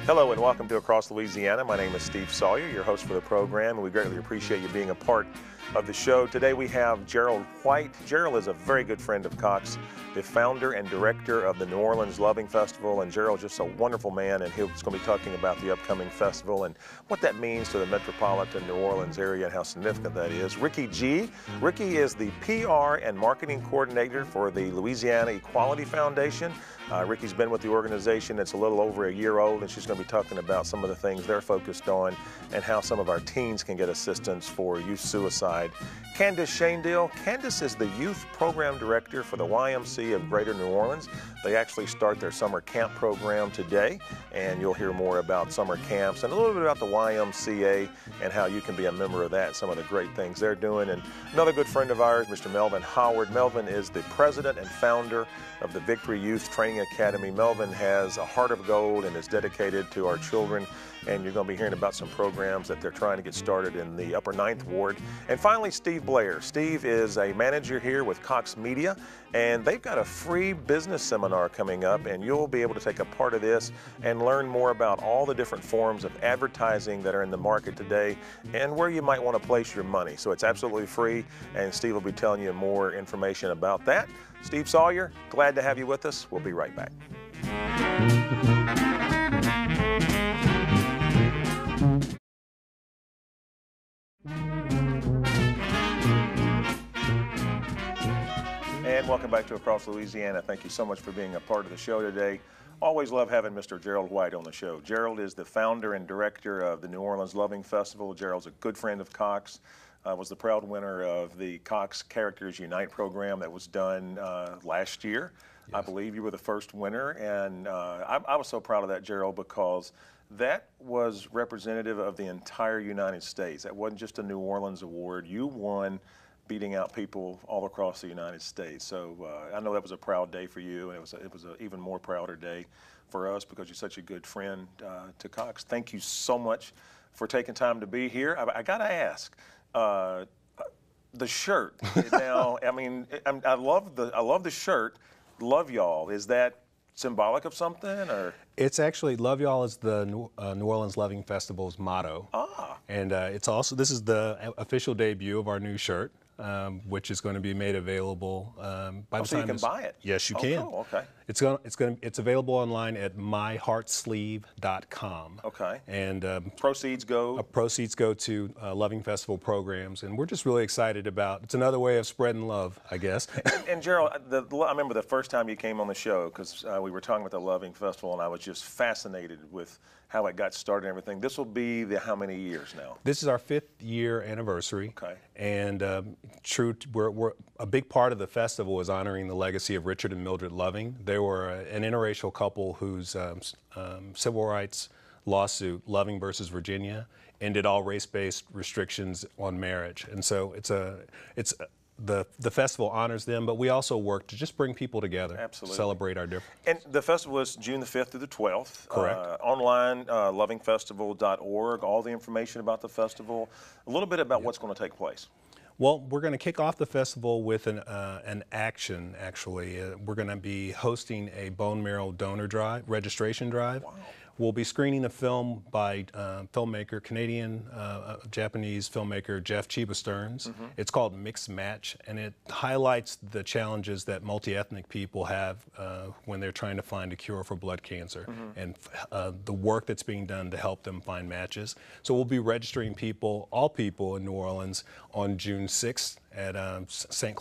Hello and welcome to Across Louisiana. My name is Steve Sawyer, your host for the program, and we greatly appreciate you being a part of the show. Today we have Gerald White. Gerald is a very good friend of Cox, the founder and director of the New Orleans Loving Festival, and Gerald's just a wonderful man, and he's going to be talking about the upcoming festival and what that means to the metropolitan New Orleans area and how significant that is. Ricky G. Ricky is the PR and marketing coordinator for the Louisiana Equality Foundation. Ricky's been with the organization. It's a little over a year old, and she's going to be talking about some of the things they're focused on and how some of our teens can get assistance for youth suicide. Candace Shanedale. Candace is the youth program director for the YMCA of Greater New Orleans. They actually start their summer camp program today, and you'll hear more about summer camps and a little bit about the YMCA and how you can be a member of that, some of the great things they're doing. And another good friend of ours, Mr. Melvin Howard. Melvin is the president and founder of the Victory Youth Training Academy. Melvin has a heart of gold and is dedicated to our children, and you're going to be hearing about some programs that they're trying to get started in the Upper Ninth Ward. And finally, Steve Blair. Steve is a manager here with Cox Media, and they've got a free business seminar coming up, and you'll be able to take a part of this and learn more about all the different forms of advertising that are in the market today and where you might want to place your money. So it's absolutely free, and Steve will be telling you more information about that. Steve Sawyer, glad to have you with us. We'll be right back. And welcome back to Across Louisiana. Thank you so much for being a part of the show today. Always love having Mr. Gerald White on the show. Gerald is the founder and director of the New Orleans Loving Festival. Gerald's a good friend of Cox. Was the proud winner of the Cox Characters Unite program that was done last year. Yes. I believe you were the first winner, and I was so proud of that, Gerald, because that was representative of the entire United States. That wasn't just a New Orleans award. You won beating out people all across the United States. So I know that was a proud day for you, and it was an even more prouder day for us because you're such a good friend to Cox. Thank you so much for taking time to be here. I got to ask, the shirt. Now, I mean, I love the shirt. Love y'all. Is that symbolic of something, or? It's actually, Love Y'all is the New Orleans Loving Festival's motto. Ah. And it's also, this is the official debut of our new shirt, which is going to be made available by the time you can buy it. Yes, you can. Cool. Okay. It's available online at myheartsleeve.com. Okay. And proceeds go to Loving Festival programs, and we're just really excited about. It's another way of spreading love, I guess. And Gerald, I remember the first time you came on the show because we were talking about the Loving Festival, and I was just fascinated with how it got started and everything. This will be the how many years now? This is our 5th year anniversary. Okay. And we're a big part of the festival is honoring the legacy of Richard and Mildred Loving. They were an interracial couple whose civil rights lawsuit, Loving versus Virginia, ended all race-based restrictions on marriage. And so the festival honors them, but we also work to just bring people together. Absolutely. Celebrate our difference. And the festival is June the 5th through the 12th. Correct. Online, lovingfestival.org, all the information about the festival, a little bit about what's going to take place. Well, we're going to kick off the festival with an action, actually. We're going to be hosting a bone marrow donor drive, registration drive. Wow. We'll be screening a film by Canadian-Japanese filmmaker Jeff Chiba Stearns. Mm-hmm. It's called Mixed Match, and it highlights the challenges that multi-ethnic people have when they're trying to find a cure for blood cancer, mm-hmm. and the work that's being done to help them find matches. So we'll be registering all people in New Orleans on June 6th at St.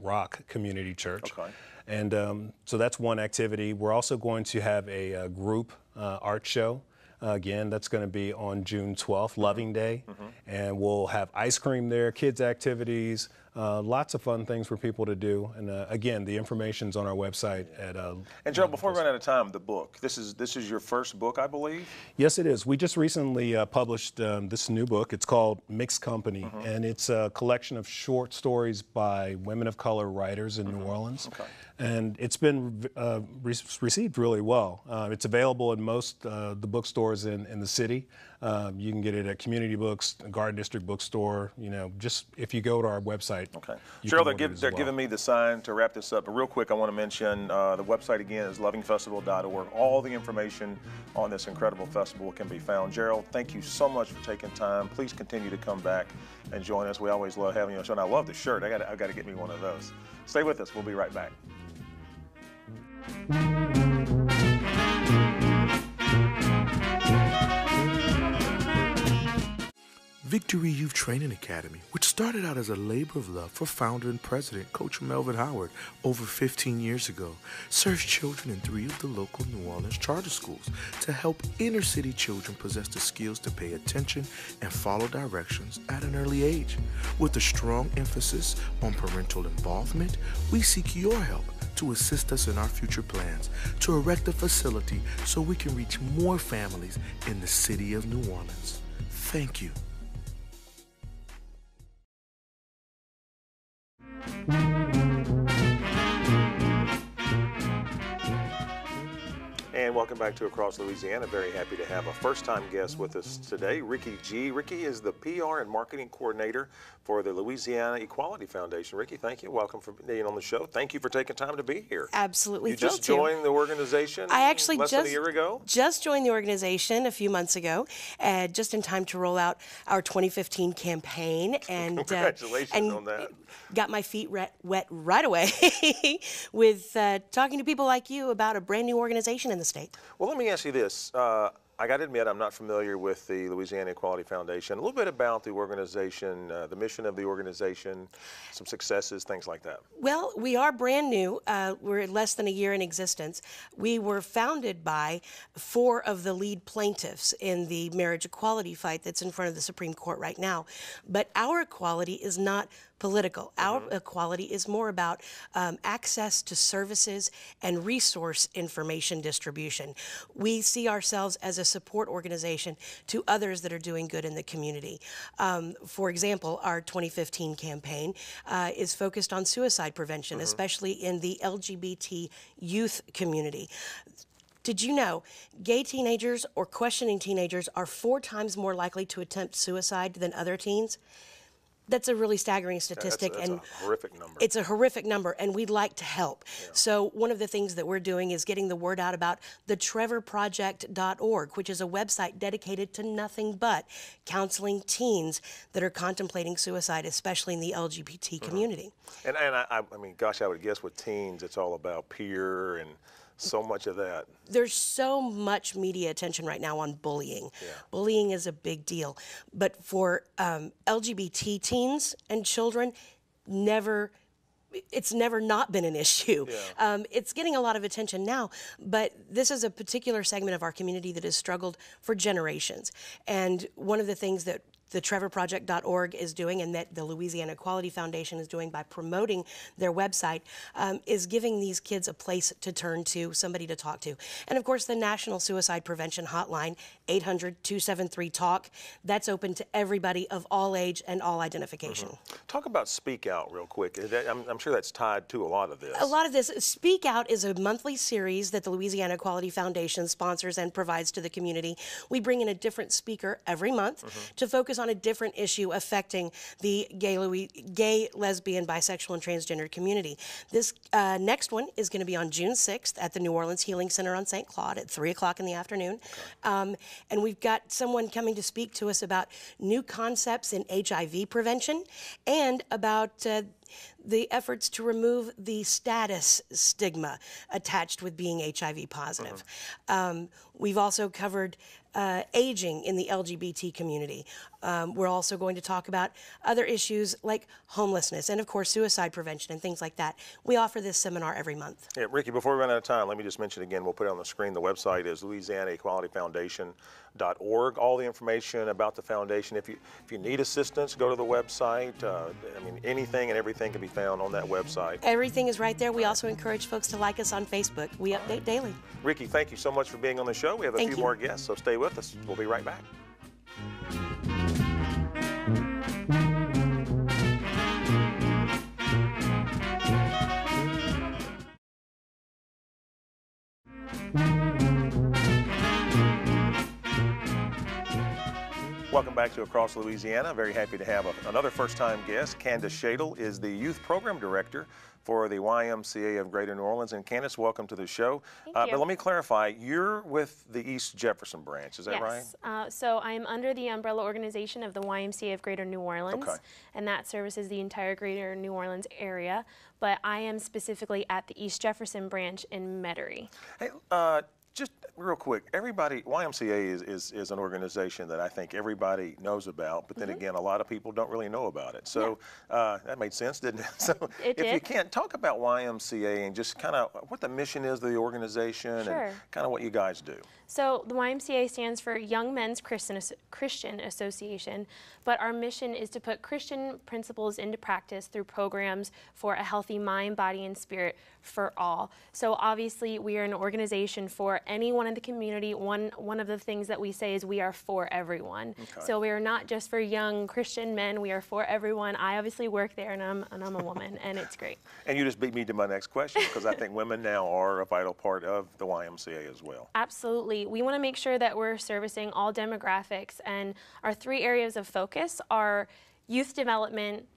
Roch Community Church. Okay. And so that's one activity. We're also going to have a group art show. Again, that's going to be on June 12th, Loving Day. Mm-hmm. And we'll have ice cream there, kids' activities, lots of fun things for people to do. And again, the information's on our website at And Joe, before we run out of time, the book. This is your first book, I believe? Yes, it is. We just recently published this new book. It's called Mixed Company, mm-hmm. and it's a collection of short stories by women of color writers in mm-hmm. New Orleans. Okay. And it's been received really well. It's available in most the bookstores in the city. You can get it at Community Books, Garden District Bookstore. You know, just if you go to our website. Okay. You Cheryl, can order it as they're well. giving me the sign to wrap this up. But real quick, I want to mention the website again is lovingfestival.org. All the information on this incredible festival can be found. Gerald, thank you so much for taking time. Please continue to come back and join us. We always love having you on the show. And I love the shirt. I've got to get me one of those. Stay with us. We'll be right back. Victory Youth Training Academy, which started out as a labor of love for founder and president Coach Melvin over 15 years ago, serves children in 3 of the local New Orleans charter schools to help inner city children possess the skills to pay attention and follow directions at an early age. With a strong emphasis on parental involvement, we seek your help to assist us in our future plans to erect a facility so we can reach more families in the city of New Orleans. Thank you. And welcome back to Across Louisiana. Very happy to have a first-time guest with us today, Ricky G. Ricky is the PR and marketing coordinator for the Louisiana Equality Foundation. Ricky, thank you. Welcome for being on the show. Thank you for taking time to be here. Absolutely. You just joined the organization I actually less than a year ago? Just joined the organization a few months ago, just in time to roll out our 2015 campaign. And congratulations on that. Got my feet wet right away with talking to people like you about a brand new organization in the state. Well, let me ask you this. I got to admit, I'm not familiar with the Louisiana Equality Foundation. A little bit about the organization, the mission of the organization, some successes, things like that. Well, we are brand new. We're less than a year in existence. We were founded by 4 of the lead plaintiffs in the marriage equality fight that's in front of the Supreme Court right now. But our equality is not political. Our equality is more about access to services and resource information distribution. We see ourselves as a support organization to others that are doing good in the community. For example, our 2015 campaign is focused on suicide prevention, especially in the LGBT youth community. Did you know gay teenagers or questioning teenagers are 4 times more likely to attempt suicide than other teens? That's a really staggering statistic. That's a horrific number. It's a horrific number, and we'd like to help. Yeah. So one of the things that we're doing is getting the word out about the trevorproject.org, which is a website dedicated to nothing but counseling teens that are contemplating suicide, especially in the LGBT community. And I mean, gosh, I would guess with teens, it's all about peer and so much of that. There's so much media attention right now on bullying. Yeah. Bullying is a big deal. But for LGBT teens and children, it's never not been an issue. Yeah. It's getting a lot of attention now, but this is a particular segment of our community that has struggled for generations. And one of the things that the trevorproject.org is doing, and that the Louisiana Equality Foundation is doing by promoting their website, is giving these kids a place to turn to, somebody to talk to. And of course, the National Suicide Prevention Hotline, 800-273-TALK, that's open to everybody of all age and all identification. Talk about Speak Out real quick. I'm sure that's tied to a lot of this. A lot of this. Speak Out is a monthly series that the Louisiana Equality Foundation sponsors and provides to the community. We bring in a different speaker every month to focus on a different issue affecting the gay, lesbian, bisexual, and transgender community. This next one is going to be on June 6th at the New Orleans Healing Center on St. Claude at 3 o'clock in the afternoon. Okay. And we've got someone coming to speak to us about new concepts in HIV prevention and about the efforts to remove the status stigma attached with being HIV positive. We've also covered aging in the LGBT community. We're also going to talk about other issues like homelessness and, of course, suicide prevention and things like that. We offer this seminar every month. Yeah, Ricky, before we run out of time, let me just mention again, we'll put it on the screen. The website is LouisianaEqualityFoundation.org. All the information about the foundation. If you need assistance, go to the website. I mean, anything and everything can be found on that website. Everything is right there. We also encourage folks to like us on Facebook. We update daily. Ricky, thank you so much for being on the show. We have a few more guests, so stay with us. We'll be right back. Welcome back to Across Louisiana. Very happy to have another first-time guest. Candace Shadle is the Youth Program Director for the YMCA of Greater New Orleans. And Candace, welcome to the show. Thank you. But let me clarify, you're with the East Jefferson branch, is that right? Yes. So I'm under the umbrella organization of the YMCA of Greater New Orleans, Okay. and that services the entire Greater New Orleans area. But I am specifically at the East Jefferson branch in Metairie. Hey, just real quick, everybody, YMCA is an organization that I think everybody knows about, but then again, a lot of people don't really know about it. So that made sense, didn't it? So It if you did. can't talk about YMCA and just kind of what the mission is of the organization Sure. and kind of what you guys do. So the YMCA stands for Young Men's Christian Association, but our mission is to put Christian principles into practice through programs for a healthy mind, body, and spirit for all. So obviously we are an organization for anyone in the community. One of the things that we say is we are for everyone. Okay. So we are not just for young Christian men, we are for everyone. I obviously work there and I'm a woman and it's great. And you just beat me to my next question because I think women now are a vital part of the YMCA as well. Absolutely. We want to make sure that we're servicing all demographics, and our 3 areas of focus are youth development,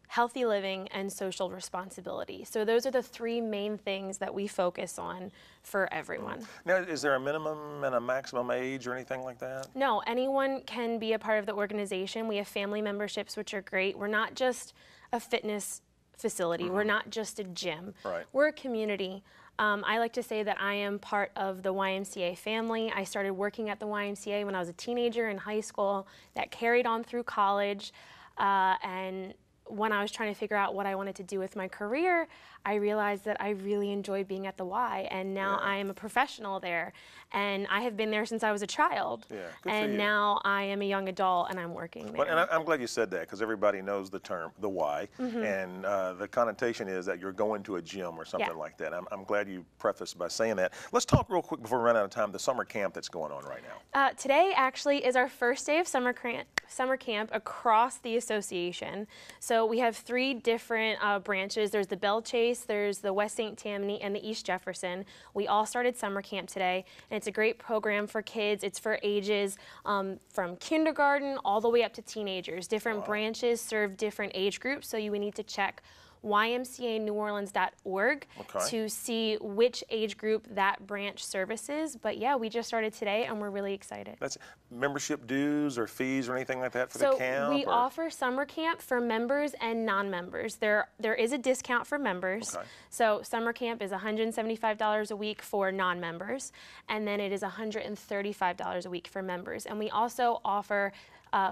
healthy living, and social responsibility. So those are the 3 main things that we focus on for everyone. Now, is there a minimum and a maximum age or anything like that? No, anyone can be a part of the organization. We have family memberships, which are great. We're not just a fitness facility. We're not just a gym. Right. We're a community. I like to say that I am part of the YMCA family. I started working at the YMCA when I was a teenager in high school. That carried on through college. And when I was trying to figure out what I wanted to do with my career, I realized that I really enjoyed being at the Y, and now I am a professional there. And I have been there since I was a child. Yeah, good for and you. now I am a young adult and I'm working there. But, and I'm glad you said that because everybody knows the term, the why, and the connotation is that you're going to a gym or something like that. I'm glad you prefaced by saying that. Let's talk real quick before we run out of time, the summer camp that's going on right now. Today actually is our first day of summer camp across the association. So we have 3 different branches. There's the Belle Chase, there's the West St. Tammany, and the East Jefferson. We all started summer camp today, and it's a great program for kids. It's for ages from kindergarten all the way up to teenagers. Different branches serve different age groups, so you would need to check ymcaneworleans.org to see which age group that branch services. But yeah, we just started today and we're really excited. That's membership dues or fees or anything like that for So the camp? we offer summer camp for members and non-members. There is a discount for members. Okay. So summer camp is $175 a week for non-members, and then it is $135 a week for members. And we also offer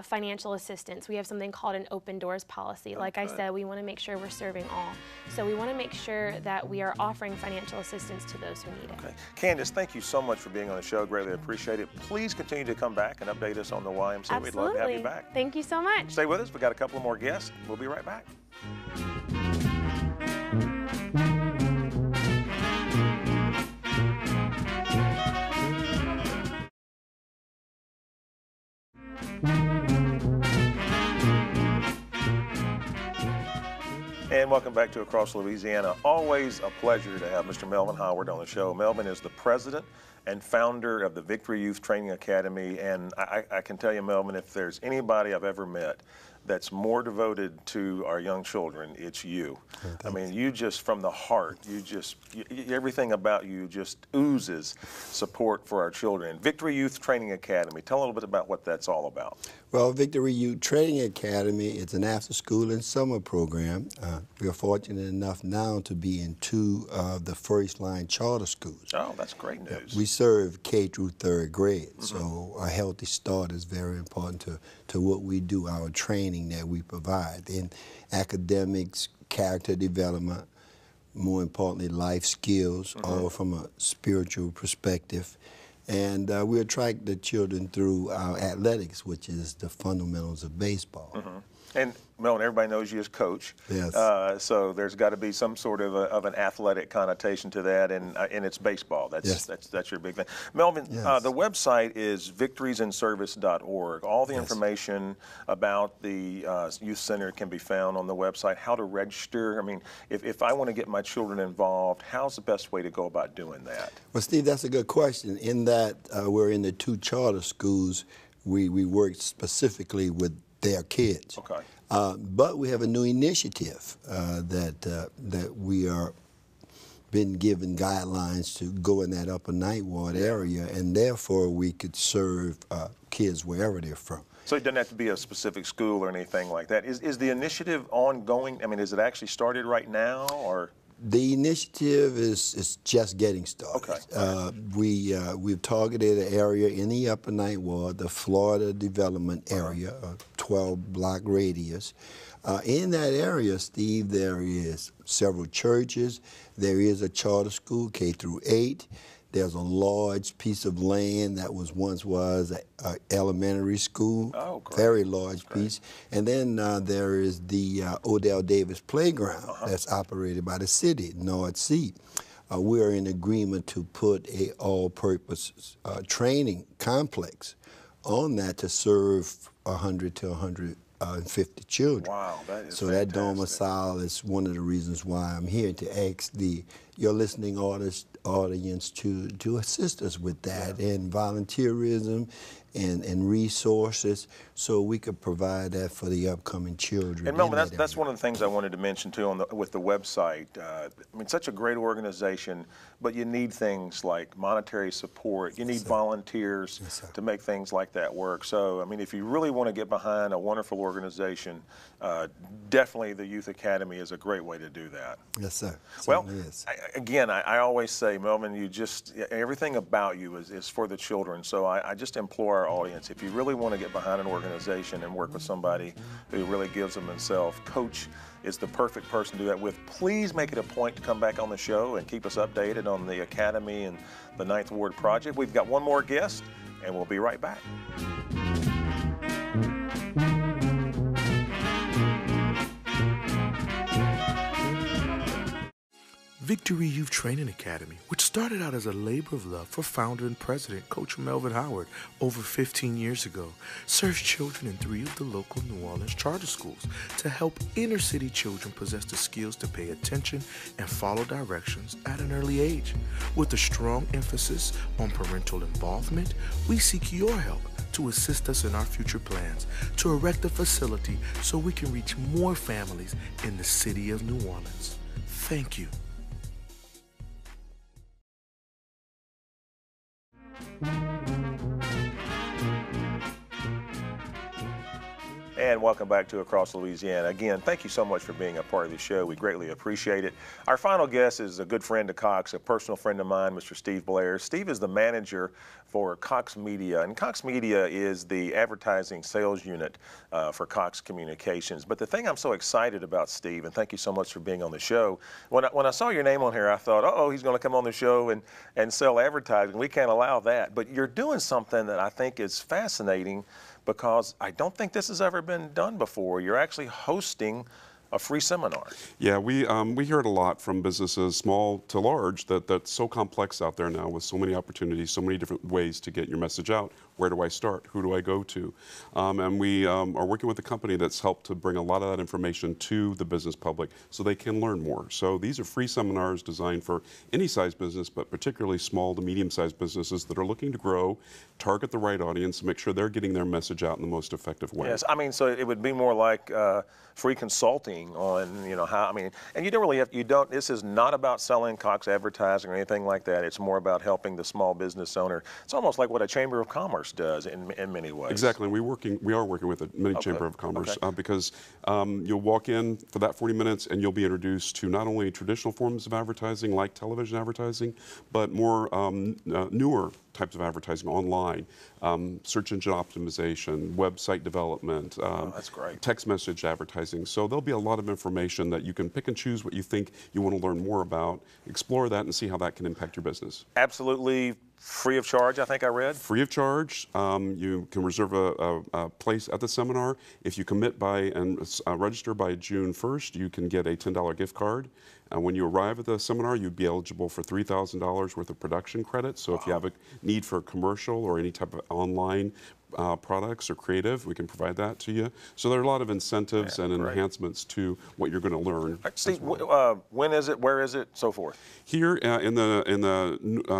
financial assistance. We have something called an open doors policy. Like I said, we want to make sure we're serving all. So we want to make sure that we are offering financial assistance to those who need it. Okay. Candace, thank you so much for being on the show. Greatly appreciate it. Please continue to come back and update us on the YMCA. Absolutely. We'd love to have you back. Thank you so much. Stay with us. We've got a couple more guests. We'll be right back. And welcome back to Across Louisiana. Always a pleasure to have Mr. Melvin Howard on the show. Melvin is the president and founder of the Victory Youth Training Academy. And I can tell you, Melvin, if there's anybody I've ever met that's more devoted to our young children, it's you. I mean, you just, from the heart, everything about you just oozes support for our children. Victory Youth Training Academy, tell a little bit about what that's all about. Well, Victory Youth Training Academy is an after-school and summer program. We are fortunate enough now to be in 2 of the first-line charter schools. Oh, that's great news. We serve K through 3rd grade, so a healthy start is very important to what we do, our training that we provide in academics, character development, more importantly, life skills, all from a spiritual perspective. And we attract the children through our athletics, which is the fundamentals of baseball. And Melvin, everybody knows you as coach. Yes. So there's got to be some sort of an athletic connotation to that, and it's baseball. That's your big thing. Melvin, Yes. the website is victoriesinservice.org. All the information about the youth center can be found on the website. How to register? I mean, if I want to get my children involved, how's the best way to go about doing that? Well, Steve, that's a good question. In that we're in the 2 charter schools, we work specifically with their kids. Okay. But we have a new initiative that we are been given guidelines to go in that upper Ninth Ward area, and therefore we could serve kids wherever they're from. So it doesn't have to be a specific school or anything like that. Is the initiative ongoing? I mean, is it actually started right now, or? The initiative is just getting started. Okay. We've targeted an area in the Upper Ninth Ward, the Florida Development Area, a 12-block radius. In that area, Steve, there is several churches. There is a charter school, K through 8. There's a large piece of land that once was an elementary school, very large piece. And then there is the Odell Davis Playground that's operated by the city, North Sea. We are in agreement to put a all-purpose training complex on that to serve 100 to 150 children. Wow, that is so fantastic. That domicile is one of the reasons why I'm here, to ask your listening audience to assist us with that, and volunteerism and resources, so we could provide that for the upcoming children. And Melvin, that's one of the things I wanted to mention too with the website. I mean, such a great organization, but you need things like monetary support. You need volunteers to make things like that work. So, I mean, if you really want to get behind a wonderful organization, definitely the Youth Academy is a great way to do that. Yes, sir. Well, again, I always say, Melvin, everything about you is for the children. So I just implore our audience, if you really want to get behind an organization and work with somebody who really gives them themselves, Coach is the perfect person to do that with. Please make it a point to come back on the show and keep us updated on the Academy and the Ninth Ward project. We've got one more guest, and we'll be right back. Victory Youth Training Academy, which started out as a labor of love for founder and president Coach Melvin Howard over 15 years ago, serves children in 3 of the local New Orleans charter schools to help inner city children possess the skills to pay attention and follow directions at an early age. With a strong emphasis on parental involvement, we seek your help to assist us in our future plans to erect a facility so we can reach more families in the city of New Orleans. Thank you. And welcome back to Across Louisiana. Again, thank you so much for being a part of the show. We greatly appreciate it. Our final guest is a good friend of Cox, a personal friend of mine, Mr. Steve Blair. Steve is the manager for Cox Media, and Cox Media is the advertising sales unit for Cox Communications. But the thing I'm so excited about, Steve, and thank you so much for being on the show, when I saw your name on here, I thought, uh-oh, he's going to come on the show and sell advertising. We can't allow that. But you're doing something that I think is fascinating, because I don't think this has ever been done before. You're actually hosting a free seminar. Yeah, we hear it a lot from businesses, small to large, that's so complex out there now with so many opportunities, so many different ways to get your message out. Where do I start? Who do I go to? And we are working with a company that's helped to bring a lot of that information to the business public so they can learn more. So these are free seminars designed for any size business, but particularly small to medium-sized businesses that are looking to grow, target the right audience, and make sure they're getting their message out in the most effective way. Yes, I mean, so it would be more like free consulting on, how, and you don't really have, this is not about selling Cox advertising or anything like that. It's more about helping the small business owner. It's almost like what a Chamber of Commerce does in many ways. Exactly. We are working with a mini Chamber of Commerce because you'll walk in for that 40 minutes and you'll be introduced to not only traditional forms of advertising like television advertising, but more newer types of advertising online, search engine optimization, website development, that's great. Text message advertising. So there'll be a lot of information that you can pick and choose what you think you want to learn more about, explore that, and see how that can impact your business. Absolutely free of charge, I think I read. Free of charge. You can reserve a place at the seminar. If you commit by and register by June 1st, you can get a $10 gift card. When you arrive at the seminar, you'd be eligible for $3,000 worth of production credits. So if you have a need for a commercial or any type of online products or creative, we can provide that to you. So there are a lot of incentives and enhancements to what you're going to learn. Steve, when is it, where is it, so forth? Here in the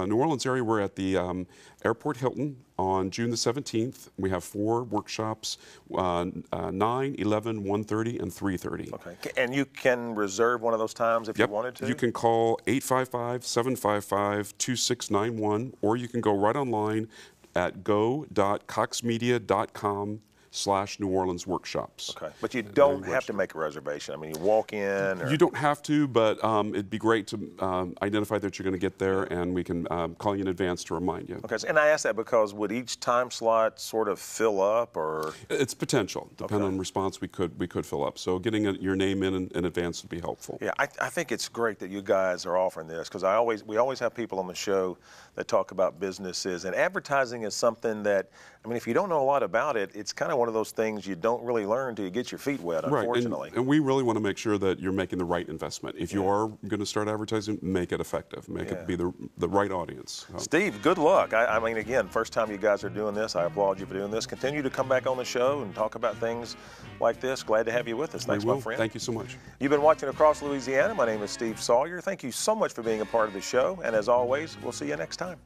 New Orleans area, we're at the Airport Hilton on June the 17th. We have 4 workshops, 9, 11, 1:30, and 3:30. Okay, and you can reserve one of those times if you wanted to? You can call 855-755-2691, or you can go right online at go.coxmedia.com/New Orleans workshops. Okay, but you don't have to make a reservation. I mean, you walk in. Or... You don't have to, but it'd be great to identify that you're going to get there, and we can call you in advance to remind you. Okay, and I ask that because would each time slot sort of fill up, or? It's potential. Depending on response, we could fill up. So getting your name in advance would be helpful. Yeah, I think it's great that you guys are offering this, because we always have people on the show that talk about businesses, and advertising is something that, I mean, if you don't know a lot about it, it's kind of one of those things you don't really learn till you get your feet wet, unfortunately. Right, and we really want to make sure that you're making the right investment. If you are going to start advertising, make it effective. Make it be the right audience. Steve, good luck. I mean, again, first time you guys are doing this. I applaud you for doing this. Continue to come back on the show and talk about things like this. Glad to have you with us. Thanks, my friend. Thank you so much. You've been watching Across Louisiana. My name is Steve Sawyer. Thank you so much for being a part of the show. And as always, we'll see you next time.